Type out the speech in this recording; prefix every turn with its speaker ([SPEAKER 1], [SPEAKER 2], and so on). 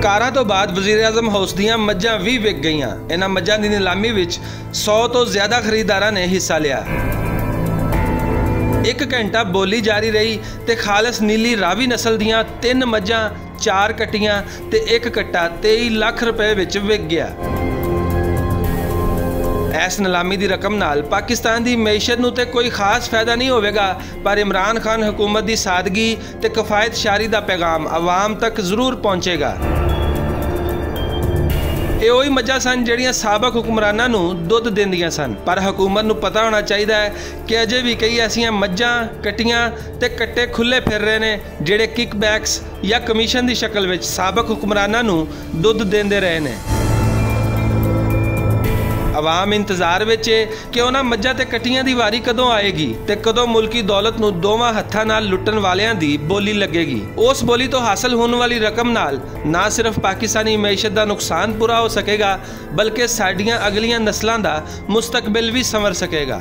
[SPEAKER 1] ਸਰਕਾਰਾਂ ਤੋਂ ਬਾਅਦ ਵਜ਼ੀਰ ਆਜ਼ਮ ਹਾਊਸ ਦੀਆਂ ਮੱਝਾਂ ਵੀ ਵਿਕ ਗਈਆਂ। ਇਹਨਾਂ ਮੱਝਾਂ ਦੀ ਨਿਲਾਮੀ ਵਿੱਚ 100 ਤੋਂ ਜ਼ਿਆਦਾ ਖਰੀਦਦਾਰਾਂ ਨੇ ਹਿੱਸਾ ਲਿਆ। 1 ਘੰਟਾ ਬੋਲੀ ਜਾਰੀ रही ਤੇ ਖਾਲਸ ਨੀਲੀ ਰਾਵੀ ਨਸਲ ਦੀਆਂ 3 ਮੱਝਾਂ 4 ਕੱਟੀਆਂ ਤੇ 1 ਕੱਟਾ 23 ਲੱਖ ਰੁਪਏ ਵਿੱਚ ਵਿਕ ਗਿਆ। इस नीलामी की रकम नाल पाकिस्तान की मैशत नूं ते कोई खास फायदा नहीं होगा, पर इमरान खान हुकूमत की सादगी ते किफायत शारी का पैगाम आवाम तक जरूर पहुँचेगा। ये वही मझां सन जिहड़ियां साबक हुक्मरानां नूं दुध दिंदियां सन, पर हुकूमत नूं पता होना चाहिए है कि अजे भी कई ऐसियां मझां कट्टियां ते कट्टे खुले फिर रहे हैं जिहड़े किकबैक्स या कमीशन की शक्ल में साबक हुक्मरानां नूं दुध देंदे रहे हैं। आवाम इंतजार विच है कि उन्हां मझां ते कट्टियां दी वारी कदों आएगी ते कदों मुल्की दौलत नूं दोवां हत्थां नाल लुट्टण वालियां दी बोली लगेगी। उस बोली तो हासिल होने वाली रकम नाल ना सिर्फ पाकिस्तानी मैशत का नुकसान पूरा हो सकेगा, बल्कि साडियां अगलियां नस्लां दा मुस्तकबिल भी संवर सकेगा।